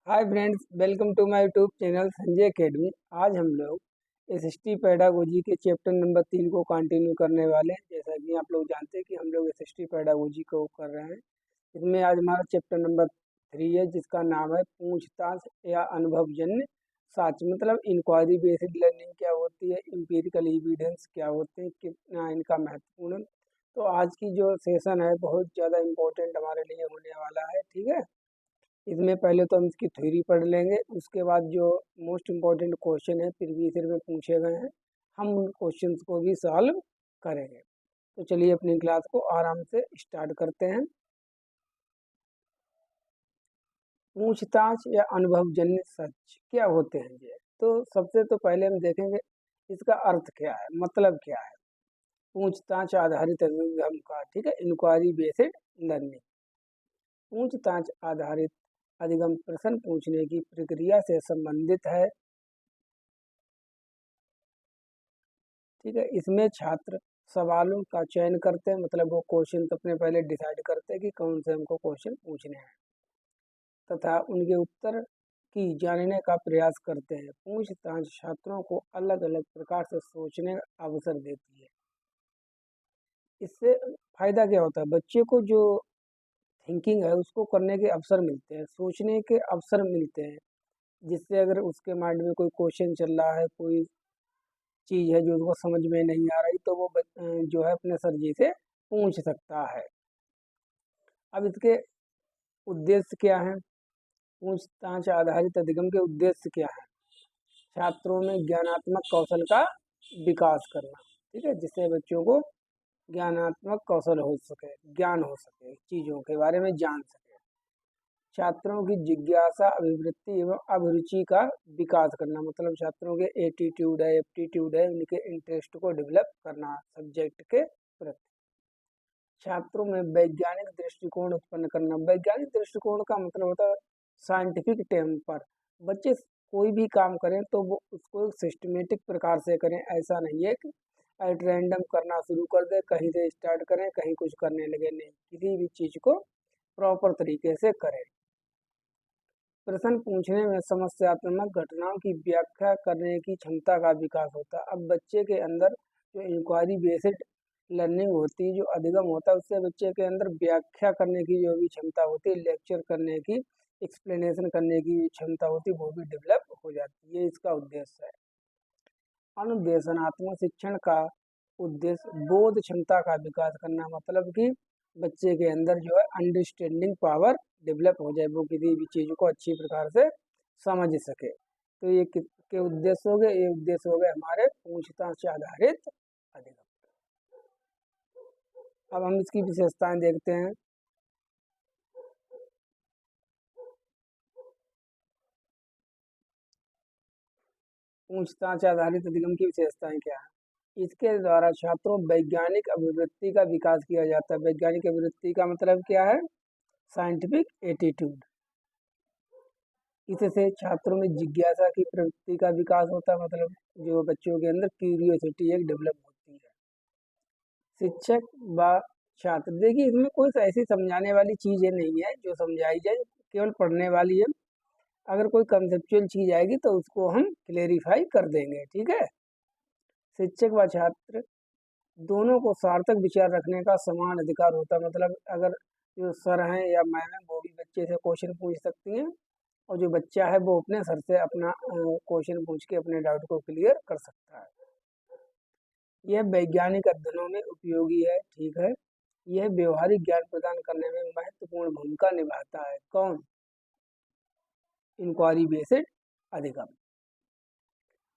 Hi friends, welcome to my YouTube channel Sanjay academy. आज हम लोग एसएसटी पेडागोजी के चैप्टर नंबर 3 को कंटिन्यू करने वाले हैं। जैसा कि आप लोग जानते हैं कि हम लोग एसएसटी पेडागोजी को कर रहे हैं। इसमें आज हमारा चैप्टर नंबर 3 है, जिसका नाम है पूछताछ या अनुभवजन्य साक्ष्य। मतलब इंक्वायरी बेस्ड लर्निंग क्या होती है, एम्पिरिकल एविडेंस क्या होते हैं, कितना इनका महत्वपूर्ण है। तो आज की जो सेशन है बहुत ज़्यादा इम्पोर्टेंट हमारे लिए होने वाला है। ठीक है, इसमें पहले तो हम इसकी थ्योरी पढ़ लेंगे, उसके बाद जो मोस्ट इम्पोर्टेंट क्वेश्चन है प्रीवियस ईयर में पूछे गए हैं, हम उन क्वेश्चंस को भी सॉल्व करेंगे। तो चलिए अपनी क्लास को आराम से स्टार्ट करते हैं। पूछताछ या अनुभवजन्य सच क्या होते हैं ये? तो सबसे तो पहले हम देखेंगे इसका अर्थ क्या है, मतलब क्या है। पूछताछ आधारित अभिगम का, ठीक है, इंक्वायरी बेस्ड लर्निंग। पूछताछ आधारित अधिगम प्रश्न पूछने की प्रक्रिया से संबंधित है। ठीक है, इसमें छात्र सवालों का चयन करते हैं, मतलब वो क्वेश्चन अपने पहले डिसाइड करते हैं कि कौन से हमको क्वेश्चन पूछने हैं, तथा उनके उत्तर की जानने का प्रयास करते हैं। पूछताछ छात्रों को अलग अलग प्रकार से सोचने का अवसर देती है। इससे फायदा क्या होता है, बच्चे को जो थिंकिंग है उसको करने के अवसर मिलते हैं, सोचने के अवसर मिलते हैं, जिससे अगर उसके माइंड में कोई क्वेश्चन चल रहा है, कोई चीज़ है जो उसको समझ में नहीं आ रही, तो वो जो है अपने सर जी से पूछ सकता है। अब इसके उद्देश्य क्या हैं? पूछताछ आधारित अधिगम के उद्देश्य क्या है? छात्रों में ज्ञानात्मक कौशल का विकास करना, ठीक है, जिससे बच्चों को ज्ञानात्मक कौशल हो सके, ज्ञान हो सके, चीज़ों के बारे में जान सके। छात्रों की जिज्ञासा, अभिवृत्ति एवं अभिरुचि का विकास करना, मतलब छात्रों के एटीट्यूड है, एप्टीट्यूड है, उनके इंटरेस्ट को डेवलप करना सब्जेक्ट के प्रति। छात्रों में वैज्ञानिक दृष्टिकोण उत्पन्न करना। वैज्ञानिक दृष्टिकोण का मतलब होता है साइंटिफिक टेम्पर। बच्चे कोई भी काम करें तो वो उसको सिस्टमेटिक प्रकार से करें, ऐसा नहीं है कि एट रैंडम करना शुरू कर दे, कहीं से स्टार्ट करें कहीं कुछ करने लगे, नहीं, किसी भी चीज़ को प्रॉपर तरीके से करें। प्रश्न पूछने में समस्यात्मक घटनाओं की व्याख्या करने की क्षमता का विकास होता है। अब बच्चे के अंदर जो इंक्वायरी बेस्ड लर्निंग होती है, जो अधिगम होता है, उससे बच्चे के अंदर व्याख्या करने की जो भी क्षमता होती है, लेक्चर करने की, एक्सप्लेनेशन करने की क्षमता होती है, वो भी डेवलप हो जाती है। ये इसका उद्देश्य है। अनुदेशनात्मक शिक्षण का उद्देश्य बोध क्षमता का विकास करना, मतलब कि बच्चे के अंदर जो है अंडरस्टैंडिंग पावर डेवलप हो जाए, वो किसी भी चीज़ को अच्छी प्रकार से समझ सके। तो ये किसके उद्देश्य हो गए? ये उद्देश्य हो गए हमारे पूछताछ से आधारित अधिगम। अब हम इसकी विशेषताएं देखते हैं। पूछताछ आधारित अधिगम की विशेषताएं क्या है? इसके द्वारा छात्रों वैज्ञानिक अभिवृत्ति का विकास किया जाता है। वैज्ञानिक अभिवृत्ति का मतलब क्या है? Scientific attitude. इससे छात्रों में जिज्ञासा की प्रवृत्ति का विकास होता है, मतलब जो बच्चों के अंदर क्यूरियोसिटी एक डेवलप होती है। शिक्षक व छात्र, देखिए इसमें कोई ऐसी समझाने वाली चीज़ें नहीं है जो समझाई जाए, केवल पढ़ने वाली है। अगर कोई कंसेप्चुअल चीज़ आएगी तो उसको हम क्लेरिफाई कर देंगे, ठीक है। शिक्षक व छात्र दोनों को सार्थक विचार रखने का समान अधिकार होता है, मतलब अगर जो सर हैं या मैम है वो भी बच्चे से क्वेश्चन पूछ सकती हैं, और जो बच्चा है वो अपने सर से अपना क्वेश्चन पूछ के अपने डाउट को क्लियर कर सकता है। यह वैज्ञानिक अध्ययनों में उपयोगी है, ठीक है। यह व्यवहारिक ज्ञान प्रदान करने में महत्वपूर्ण भूमिका निभाता है। कौन? इंक्वायरी बेस्ड अधिगम।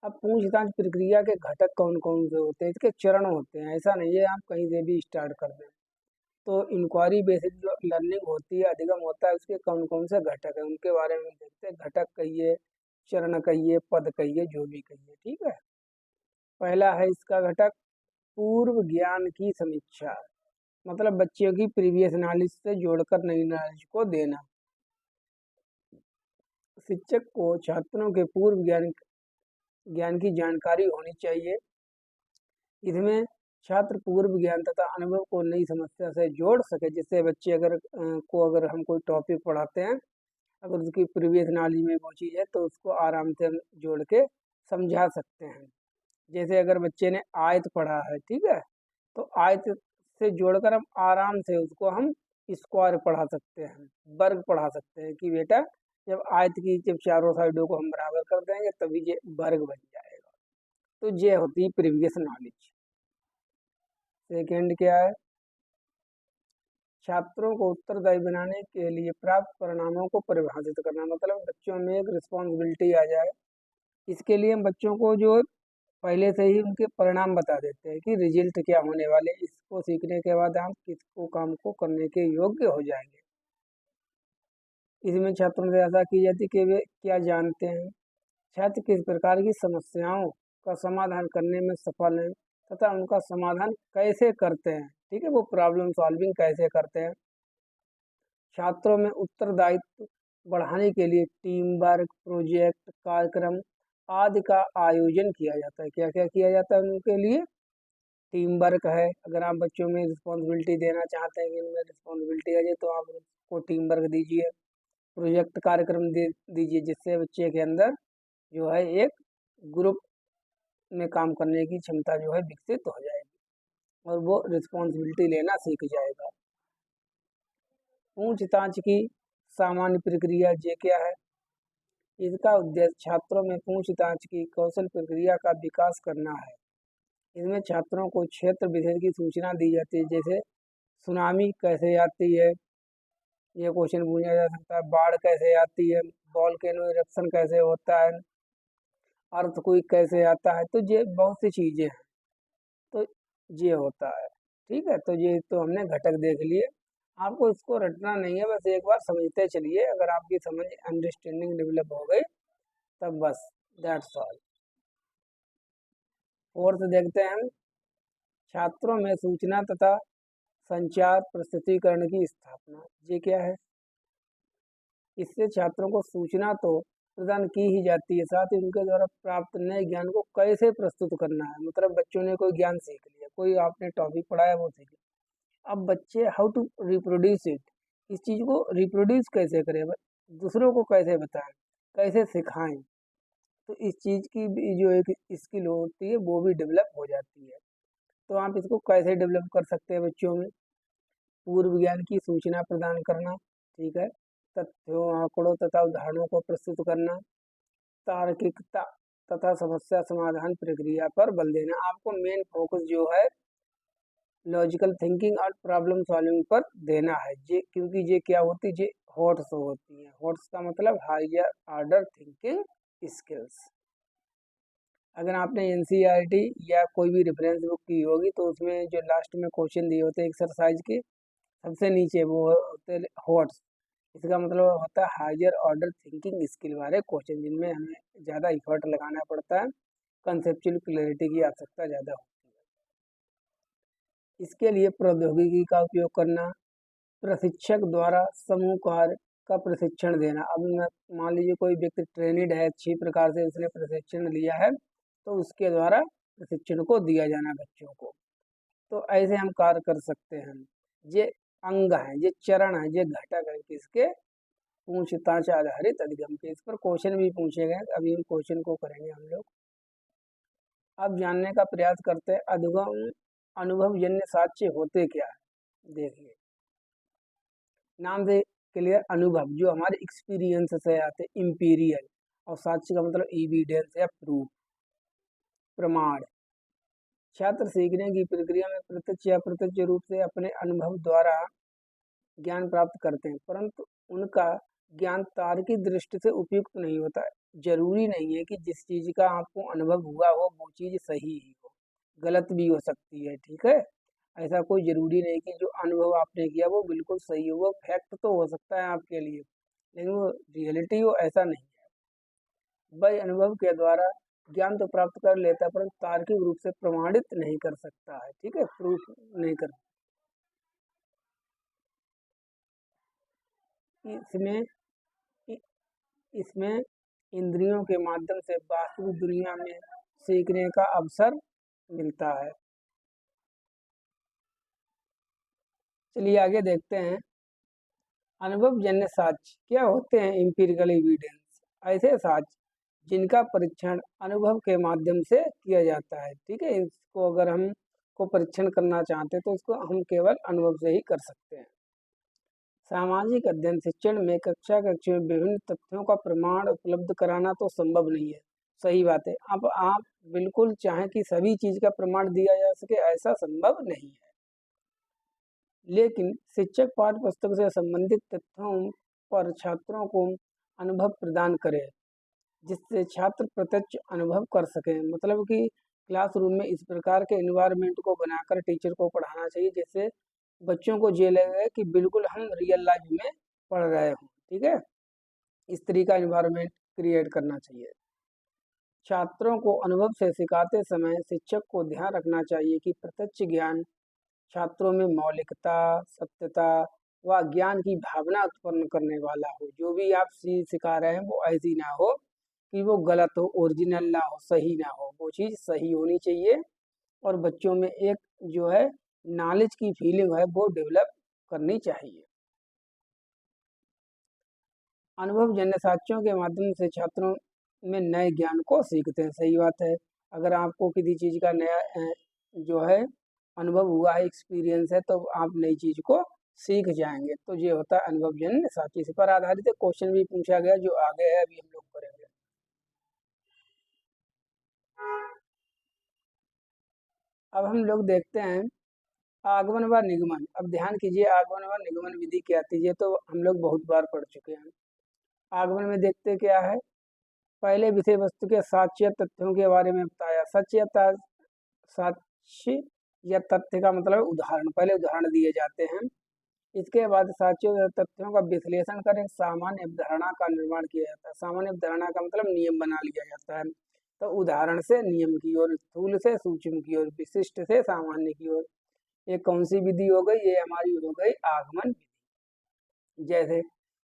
अब पूछताछ प्रक्रिया के घटक कौन कौन से होते हैं, इसके चरण होते हैं, ऐसा नहीं है आप कहीं से भी स्टार्ट कर दें। तो इंक्वायरी बेस्ड जो लर्निंग होती है, अधिगम होता है, उसके कौन कौन से घटक है उनके बारे में देखते हैं। घटक कहिए, चरण कहिए, पद कहिए, जो भी कहिए, ठीक है। पहला है इसका घटक पूर्व ज्ञान की समीक्षा, मतलब बच्चों की प्रीवियस नॉलेज से जोड़कर नई नॉलेज को देना। शिक्षक को छात्रों के पूर्व ज्ञान की जानकारी होनी चाहिए। इसमें छात्र पूर्व ज्ञान तथा अनुभव को नई समस्या से जोड़ सके, जिससे बच्चे अगर हम कोई टॉपिक पढ़ाते हैं, अगर उसकी प्रीवियस नॉलेज में वो चीज़ है तो उसको आराम से हम जोड़ के समझा सकते हैं। जैसे अगर बच्चे ने आयत पढ़ा है, ठीक है, तो आयत से जोड़कर हम आराम से उसको हम स्क्वायर पढ़ा सकते हैं, वर्ग पढ़ा सकते हैं कि बेटा जब आयत की जब चारों साइडों को हम बराबर कर देंगे तभी ये वर्ग बन जाएगा। तो ये होती है प्रीवियस नॉलेज। सेकेंड क्या है, छात्रों को उत्तरदायी बनाने के लिए प्राप्त परिणामों को परिभाषित करना, मतलब बच्चों में एक रिस्पॉन्सिबिलिटी आ जाए। इसके लिए हम बच्चों को जो पहले से ही उनके परिणाम बता देते हैं कि रिजल्ट क्या होने वाले, इसको सीखने के बाद आप किसको काम को करने के योग्य हो जाएंगे। इसमें छात्रों से आशा की जाती है कि वे क्या जानते हैं, छात्र किस प्रकार की समस्याओं का समाधान करने में सफल हैं तथा उनका समाधान कैसे करते हैं, ठीक है, वो प्रॉब्लम सॉल्विंग कैसे करते हैं। छात्रों में उत्तरदायित्व बढ़ाने के लिए टीम वर्क, प्रोजेक्ट, कार्यक्रम आदि का आयोजन किया जाता है। क्या क्या किया जाता है उनके लिए, टीम वर्क है, अगर आप बच्चों में रिस्पॉन्सिबिलिटी देना चाहते हैं कि इनमें रिस्पॉन्सिबिलिटी आ जाए तो आप उनको टीम वर्क दीजिए, प्रोजेक्ट कार्यक्रम दे दीजिए जिससे बच्चे के अंदर जो है एक ग्रुप में काम करने की क्षमता जो है विकसित हो जाएगी और वो रिस्पॉन्सिबिलिटी लेना सीख जाएगा। पूछताछ की सामान्य प्रक्रिया ये क्या है, इसका उद्देश्य छात्रों में पूछताछ की कौशल प्रक्रिया का विकास करना है। इसमें छात्रों को क्षेत्र विशेष की सूचना दी जाती है, जैसे सुनामी कैसे आती है, ये क्वेश्चन पूछा जा सकता है, बाढ़ कैसे आती है, वोल्केनो इरप्शन कैसे होता है, अर्थक्वेक कैसे आता है, तो ये बहुत सी चीज़ें हैं। तो ये होता है, ठीक है, तो ये तो हमने घटक देख लिए। आपको इसको रटना नहीं है, बस एक बार समझते चलिए, अगर आपकी समझ अंडरस्टैंडिंग डेवलप हो गई तब बस दैट्स ऑल। फोर्थ देखते हैं हम, छात्रों में सूचना तथा संचार प्रस्तुतिकरण की स्थापना। ये क्या है, इससे छात्रों को सूचना तो प्रदान की ही जाती है, साथ ही उनके द्वारा प्राप्त नए ज्ञान को कैसे प्रस्तुत करना है। मतलब बच्चों ने कोई ज्ञान सीख लिया, कोई आपने टॉपिक पढ़ाया वो सीख लिया, अब बच्चे हाउ टू रिप्रोड्यूस इट, इस चीज़ को रिप्रोड्यूस कैसे करें, दूसरों को कैसे बताएं, कैसे सिखाएं, तो इस चीज़ की भी जो एक स्किल होती है वो भी डेवलप हो जाती है। तो आप इसको कैसे डेवलप कर सकते हैं बच्चों में, पूर्व ज्ञान की सूचना प्रदान करना, ठीक है, तथ्यों, आंकड़ों तथा उदाहरणों को प्रस्तुत करना, तार्किकता तथा समस्या समाधान प्रक्रिया पर बल देना। आपको मेन फोकस जो है लॉजिकल थिंकिंग और प्रॉब्लम सॉल्विंग पर देना है, ये क्योंकि ये क्या होती है, ये हॉट्स होती है। हॉट्स का मतलब हायर ऑर्डर थिंकिंग स्किल्स। अगर आपने एनसीईआरटी या कोई भी रेफरेंस बुक की होगी तो उसमें जो लास्ट में क्वेश्चन दिए होते हैं एक्सरसाइज के सबसे नीचे वो होते हैं हॉट्स, इसका मतलब होता है हायर ऑर्डर थिंकिंग स्किल वाले क्वेश्चन जिनमें हमें ज़्यादा इफर्ट लगाना पड़ता है, कंसेप्चुअल क्लैरिटी की आवश्यकता ज़्यादा होती है। इसके लिए प्रौद्योगिकी का उपयोग करना, प्रशिक्षक द्वारा समूह कार्य का प्रशिक्षण देना। अब मान लीजिए कोई व्यक्ति ट्रेनिड है, अच्छी प्रकार से उसने प्रशिक्षण लिया है तो उसके द्वारा प्रशिक्षण को दिया जाना बच्चों को। तो ऐसे हम कार्य कर सकते हैं। ये अंग है, ये चरण है, ये घटक है किसके, पूछताछ आधारित अधिगम के। इस पर क्वेश्चन भी पूछे गए, अभी हम क्वेश्चन को करेंगे हम लोग। अब जानने का प्रयास करते हैं अधिगम अनुभवजन्य साक्ष्य होते क्या है। देखिए नाम से क्लियर, अनुभव जो हमारे एक्सपीरियंस से आते, इंपीरियल, और साक्ष्य का मतलब एविडेंस या प्रूफ, प्रमाण। छात्र सीखने की प्रक्रिया में प्रत्यक्ष या अप्रत्यक्ष रूप से अपने अनुभव द्वारा ज्ञान प्राप्त करते हैं, परंतु उनका ज्ञान तार्किक दृष्टि से उपयुक्त नहीं होता है। जरूरी नहीं है कि जिस चीज का आपको अनुभव हुआ हो वो चीज सही ही हो, गलत भी हो सकती है, ठीक है। ऐसा कोई जरूरी नहीं कि जो अनुभव आपने किया वो बिल्कुल सही हो, वो फैक्ट तो हो सकता है आपके लिए लेकिन वो रियलिटी हो ऐसा नहीं है। वह अनुभव के द्वारा ज्ञान तो प्राप्त कर लेता है परंतु तार्किक रूप से प्रमाणित नहीं कर सकता है, ठीक है, प्रूफ नहीं कर। इसमें इसमें इंद्रियों के माध्यम से वास्तविक दुनिया में सीखने का अवसर मिलता है। चलिए आगे देखते हैं, अनुभवजन्य साक्ष्य क्या होते हैं? एम्पिरिकल एविडेंस, ऐसे साक्ष्य जिनका परीक्षण अनुभव के माध्यम से किया जाता है। ठीक है, इसको अगर हम को परीक्षण करना चाहते हैं तो इसको हम केवल अनुभव से ही कर सकते हैं। सामाजिक अध्ययन शिक्षण में कक्षा कक्षा में विभिन्न तथ्यों का प्रमाण उपलब्ध कराना तो संभव नहीं है। सही बात है। अब आप बिल्कुल चाहें कि सभी चीज का प्रमाण दिया जा सके, ऐसा संभव नहीं है। लेकिन शिक्षक पाठ्य पुस्तक से संबंधित तथ्यों पर छात्रों को अनुभव प्रदान करे, जिससे छात्र प्रत्यक्ष अनुभव कर सकें। मतलब कि क्लासरूम में इस प्रकार के एनवायरनमेंट को बनाकर टीचर को पढ़ाना चाहिए, जिससे बच्चों को ये लगे कि बिल्कुल हम रियल लाइफ में पढ़ रहे हों। ठीक है, इस तरीके का एनवायरनमेंट क्रिएट करना चाहिए। छात्रों को अनुभव से सिखाते समय शिक्षक को ध्यान रखना चाहिए कि प्रत्यक्ष ज्ञान छात्रों में मौलिकता, सत्यता व ज्ञान की भावना उत्पन्न करने वाला हो। जो भी आप चीज सिखा रहे हैं वो ऐसी ना हो कि वो गलत हो, ओरिजिनल ना हो, सही ना हो। वो चीज़ सही होनी चाहिए और बच्चों में एक जो है नॉलेज की फीलिंग है वो डेवलप करनी चाहिए। अनुभवजन्य साक्ष्यों के माध्यम से छात्रों में नए ज्ञान को सीखते हैं। सही बात है। अगर आपको किसी चीज़ का नया जो है अनुभव हुआ है, एक्सपीरियंस है, तो आप नई चीज़ को सीख जाएंगे। तो ये होता है अनुभवजन्य साक्ष्य। इस पर आधारित क्वेश्चन भी पूछा गया जो आगे है, अभी हम लोग करेंगे। अब हम लोग देखते हैं आगमन व निगमन। अब ध्यान कीजिए, आगमन व निगमन विधि क्या थी, ये तो हम लोग बहुत बार पढ़ चुके हैं। आगमन में देखते क्या है, पहले विषय वस्तु के साक्ष्य तथ्यों के बारे में बताया। साक्ष्य या तथ्य का मतलब उदाहरण, पहले उदाहरण दिए जाते हैं। इसके बाद साक्ष्यों या तथ्यों का विश्लेषण कर एक सामान्य अवधारणा का निर्माण किया जाता है। सामान्य अवधारणा का मतलब नियम बना लिया जाता है। तो उदाहरण से नियम की ओर, स्थूल से सूक्ष्म की ओर, विशिष्ट से सामान्य की ओर। ये कौन सी विधि हो गई? ये हमारी हो गई आगमन विधि। जैसे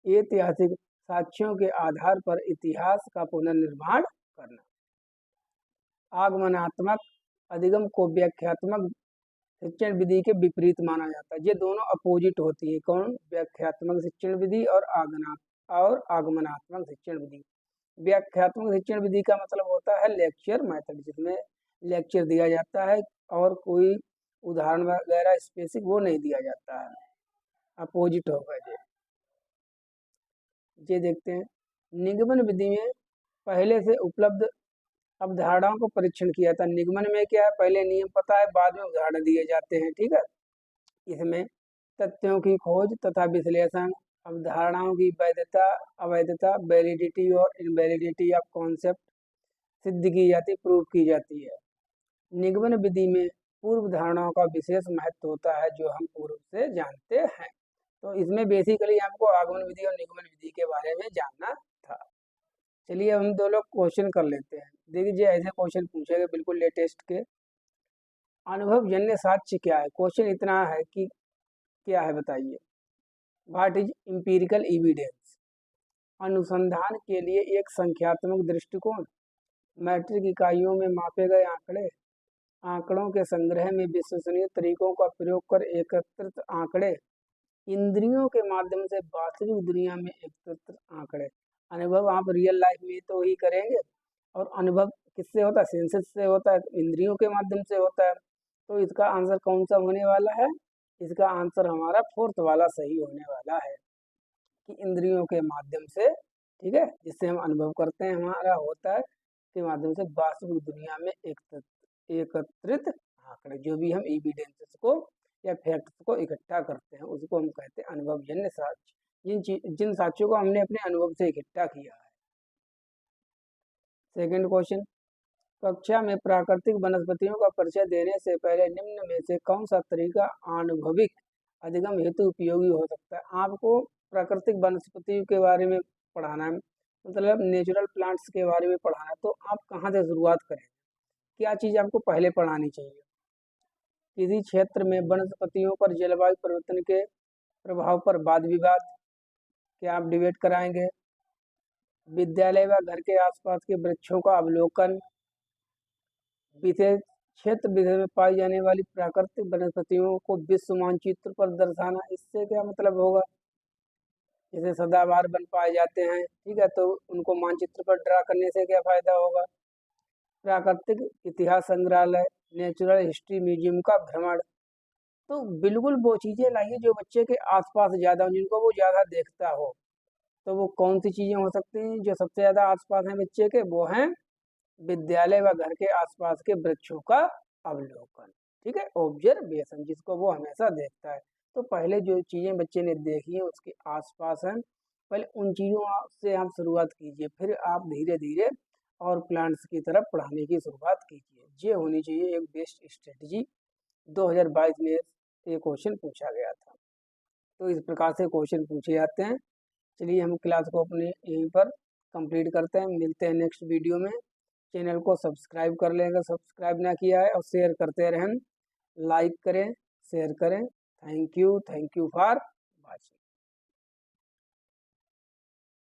ऐतिहासिक साक्ष्यों के आधार पर इतिहास का पुनर्निर्माण करना। आगमनात्मक अधिगम को व्याख्यात्मक शिक्षण विधि के विपरीत माना जाता है। ये दोनों अपोजिट होती है। कौन? व्याख्यात्मक शिक्षण विधि और आगमनात्मक शिक्षण विधि। व्याख्यात्मक शिक्षण विधि का मतलब होता है लेक्चर मेथड, जिसमें लेक्चर दिया जाता है और कोई उदाहरण वगैरह स्पेसिफिक वो नहीं दिया जाता है। अपोजिट होगा ये देखते हैं। निगमन विधि में पहले से उपलब्ध अवधारणाओं को परीक्षण किया था। निगमन में क्या है, पहले नियम पता है, बाद में उदाहरण दिए जाते हैं। ठीक है, इसमें तथ्यों की खोज तथा विश्लेषण, अवधारणाओं की वैधता अवैधता, वैलिडिटी और इनवैलिडिटी ऑफ कॉन्सेप्ट सिद्ध की जाती, प्रूव की जाती है। निगमन विधि में पूर्व धारणाओं का विशेष महत्व होता है, जो हम पूर्व से जानते हैं। तो इसमें बेसिकली हमको आगमन विधि और निगमन विधि के बारे में जानना था। चलिए हम दो लोग क्वेश्चन कर लेते हैं। देखिए ऐसे क्वेश्चन पूछेंगे बिल्कुल लेटेस्ट के। अनुभवजन्य साक्ष्य क्या है? क्वेश्चन इतना है कि क्या है बताइए। What is empirical evidence? अनुसंधान के लिए एक संख्यात्मक दृष्टिकोण, मैट्रिक इकाइयों में मापे गए आंकड़े, आंकड़ों के संग्रह में विश्वसनीय तरीकों का प्रयोग कर एकत्रित आंकड़े, इंद्रियों के माध्यम से वास्तविक दुनिया में एकत्रित आंकड़े। अनुभव आप रियल लाइफ में तो ही करेंगे, और अनुभव किससे होता है? सेंसेस से होता है, इंद्रियों के माध्यम से होता है। तो इसका आंसर कौन सा होने वाला है? इसका आंसर हमारा फोर्थ वाला सही होने वाला है कि इंद्रियों के माध्यम से। ठीक है, जिससे हम अनुभव करते हैं, हमारा होता है के माध्यम से वास्तविक दुनिया में एकत्रित आंकड़े, जो भी हम एविडेंसेस को या फैक्ट्स को इकट्ठा करते हैं, उसको हम कहते हैं अनुभवजन्य साक्ष्य। जिन साक्ष्यों को हमने अपने अनुभव से इकट्ठा किया है। सेकंड क्वेश्चन, कक्षा में प्राकृतिक वनस्पतियों का परिचय देने से पहले निम्न में से कौन सा तरीका आनुभविक अधिगम हेतु उपयोगी हो सकता है? आपको प्राकृतिक वनस्पतियों के बारे में पढ़ाना है, मतलब नेचुरल प्लांट्स के बारे में पढ़ाना है, तो आप कहाँ से शुरुआत करें? क्या चीज़ आपको पहले पढ़ानी चाहिए? किसी क्षेत्र में वनस्पतियों पर जलवायु परिवर्तन के प्रभाव पर वाद विवाद, क्या आप डिबेट कराएंगे? विद्यालय व घर के आसपास के वृक्षों का अवलोकन, विशेष क्षेत्र विशेष में पाई जाने वाली प्राकृतिक वनस्पतियों को विश्व मानचित्र पर दर्शाना। इससे क्या मतलब होगा? जैसे सदाबहार वन पाए जाते हैं, ठीक है, तो उनको मानचित्र पर ड्रा करने से क्या फायदा होगा। प्राकृतिक इतिहास संग्रहालय, नेचुरल हिस्ट्री म्यूजियम का भ्रमण, तो बिल्कुल वो चीजें लाइए जो बच्चे के आसपास ज्यादा हो, जिनको वो ज्यादा देखता हो। तो वो कौन सी चीजें हो सकती हैं जो सबसे ज्यादा आसपास हैं बच्चे के, वो हैं विद्यालय व घर के आसपास के वृक्षों का अवलोकन, ठीक है, ऑब्जर्वेशन, जिसको वो हमेशा देखता है। तो पहले जो चीजें बच्चे ने देखी है उसके आसपास हैं, पहले उन चीजों से आप शुरुआत कीजिए, फिर आप धीरे धीरे और प्लांट्स की तरफ पढ़ाने की शुरुआत कीजिए। ये होनी चाहिए एक बेस्ट स्ट्रेटजी। 2022 में ये क्वेश्चन पूछा गया था। तो इस प्रकार से क्वेश्चन पूछे जाते हैं। चलिए हम क्लास को अपने यहीं पर कंप्लीट करते हैं, मिलते हैं नेक्स्ट वीडियो में। चैनल को सब्सक्राइब कर लें अगर सब्सक्राइब ना किया है, और शेयर करते रहें, लाइक करें, शेयर करें। Thank you for watching.